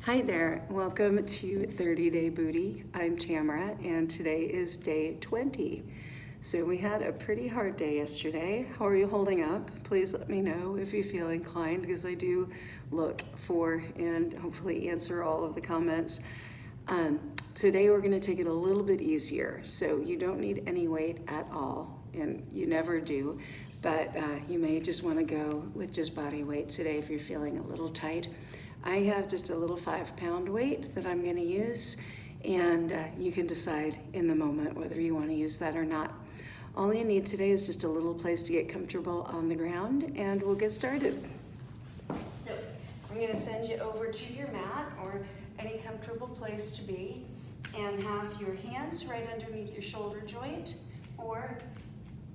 Hi there, welcome to 30 Day Booty. I'm Tamara and today is day 20. So we had a pretty hard day yesterday. How are you holding up? Please let me know if you feel inclined because I do look for and hopefully answer all of the comments. Today we're going to take it a little bit easier. So you don't need any weight at all, and you never do, but you may just want to go with just body weight today if you're feeling a little tight. I have just a little 5-pound weight that I'm going to use, and you can decide in the moment whether you want to use that or not. All you need today is just a little place to get comfortable on the ground, and we'll get started. So I'm going to send you over to your mat or any comfortable place to be, and have your hands right underneath your shoulder joint, or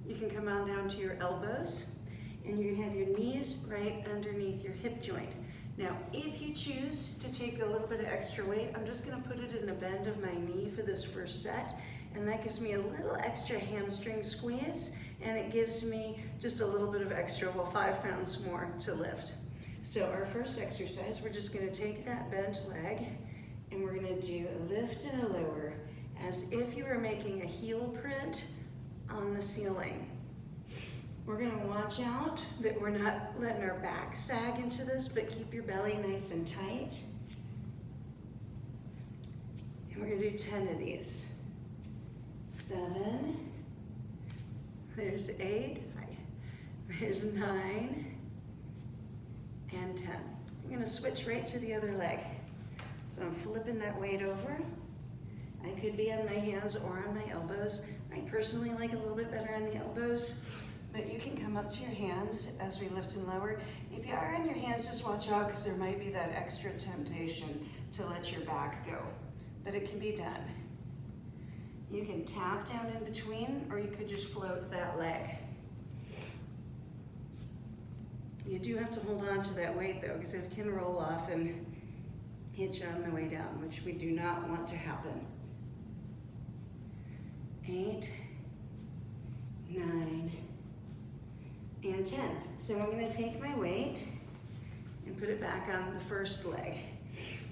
you can come on down to your elbows, and you're going to have your knees right underneath your hip joint. Now, if you choose to take a little bit of extra weight, I'm just gonna put it in the bend of my knee for this first set, and that gives me a little extra hamstring squeeze, and it gives me just a little bit of extra, 5 pounds more to lift. So our first exercise, we're just gonna take that bent leg, and we're gonna do a lift and a lower, as if you were making a heel print on the ceiling. We're gonna watch out that we're not letting our back sag into this, but keep your belly nice and tight. And we're gonna do 10 of these. 7, there's 8, there's 9, and 10. I'm gonna switch right to the other leg. So I'm flipping that weight over. I could be on my hands or on my elbows. I personally like a little bit better on the elbows. But you can come up to your hands as we lift and lower. If you are on your hands, just watch out because there might be that extra temptation to let your back go. But it can be done. You can tap down in between, or you could just float that leg. You do have to hold on to that weight though, because it can roll off and hit you on the way down, which we do not want to happen. 8, 9, and 10. So I'm going to take my weight and put it back on the first leg.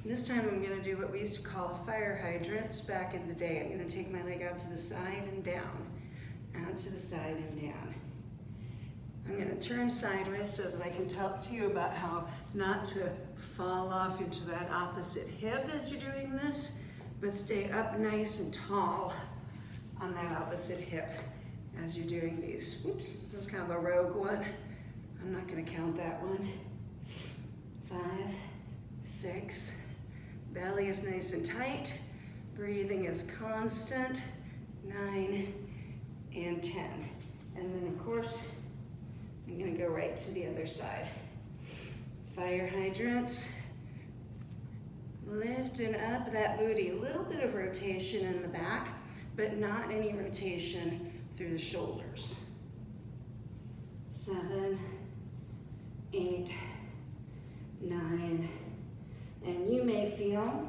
And this time I'm going to do what we used to call fire hydrants back in the day. I'm going to take my leg out to the side and down, out to the side and down. I'm going to turn sideways so that I can talk to you about how not to fall off into that opposite hip as you're doing this, but stay up nice and tall on that opposite hip as you're doing these. Oops, that was kind of a rogue one. I'm not gonna count that one. 5, 6, belly is nice and tight, breathing is constant, 9, and 10. And then of course, I'm gonna go right to the other side. Fire hydrants, lifting up that booty, a little bit of rotation in the back, but not any rotation through the shoulders. 7, 8, 9, and you may feel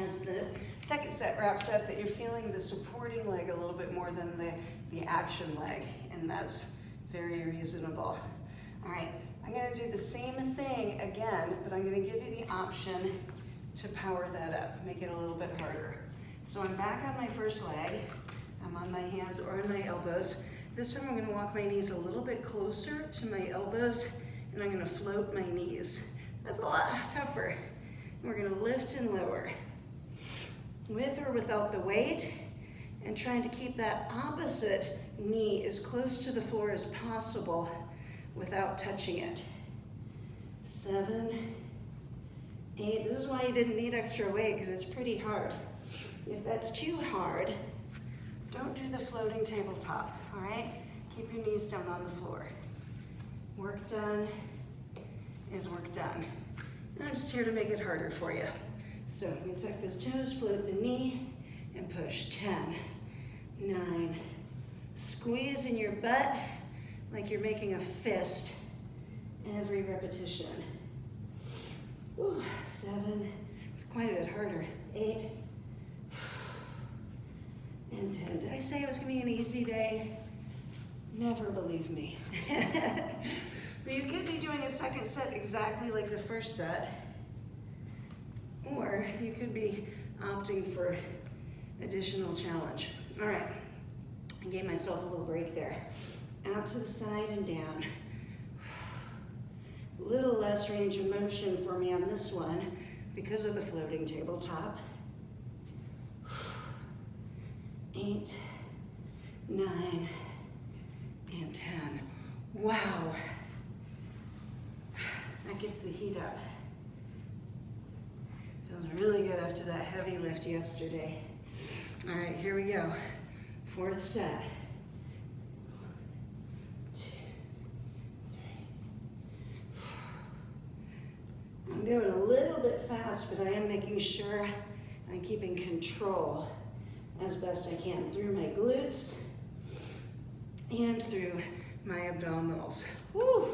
as the second set wraps up that you're feeling the supporting leg a little bit more than the action leg, and that's very reasonable. All right, I'm gonna do the same thing again, but I'm gonna give you the option to power that up, make it a little bit harder. So I'm back on my first leg. I'm on my hands or on my elbows. This time I'm gonna walk my knees a little bit closer to my elbows, and I'm gonna float my knees. That's a lot tougher. And we're gonna lift and lower. With or without the weight, and trying to keep that opposite knee as close to the floor as possible without touching it. 7, 8, this is why you didn't need extra weight, because it's pretty hard. If that's too hard, don't do the floating tabletop, all right? Keep your knees down on the floor. Work done is work done. And I'm just here to make it harder for you. So I'm gonna tuck those toes, float the knee, and push. 10, 9, squeeze in your butt like you're making a fist every repetition. Ooh, 7, it's quite a bit harder. 8, and 10. Did I say it was gonna be an easy day? Never believe me. So you could be doing a second set exactly like the first set, or you could be opting for additional challenge. All right, I gave myself a little break there. Out to the side and down. A little less range of motion for me on this one because of the floating tabletop. 8, 9, and 10. Wow. That gets the heat up. Feels really good after that heavy lift yesterday. All right, here we go. 4th set. 2, 3. I'm going a little bit fast, but I am making sure I'm keeping control as best I can through my glutes and through my abdominals. Woo!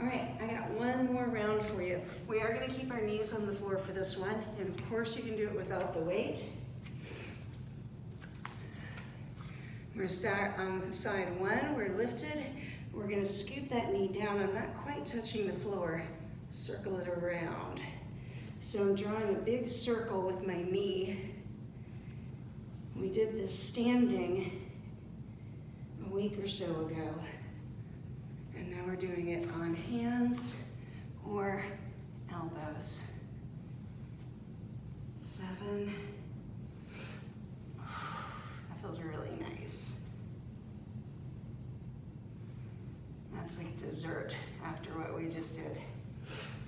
All right, I got one more round for you. We are going to keep our knees on the floor for this one, and of course you can do it without the weight. We're going to start on side 1. We're lifted. We're going to scoot that knee down. I'm not quite touching the floor. Circle it around. So I'm drawing a big circle with my knee. We did this standing a week or so ago. And now we're doing it on hands or elbows. 7. That feels really nice. That's like dessert after what we just did.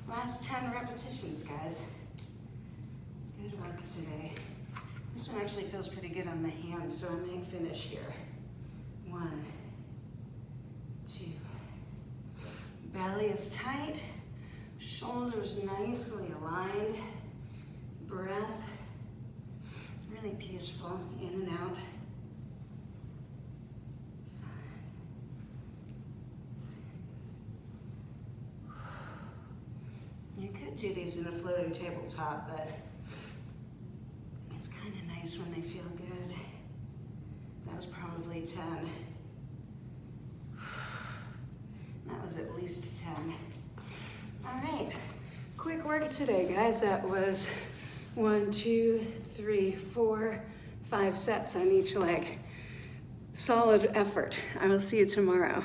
Last 10 repetitions, guys. Good work today. This one actually feels pretty good on the hands, so I may finish here. 1, 2. Belly is tight, shoulders nicely aligned. Breath, really peaceful, in and out. 5, 6. You could do these in a floating tabletop, but it's kind of nice when they feel good. That was probably 10. That was at least 10. All right, quick work today, guys. That was 1, 2, 3, 4, 5 sets on each leg. Solid effort. I will see you tomorrow.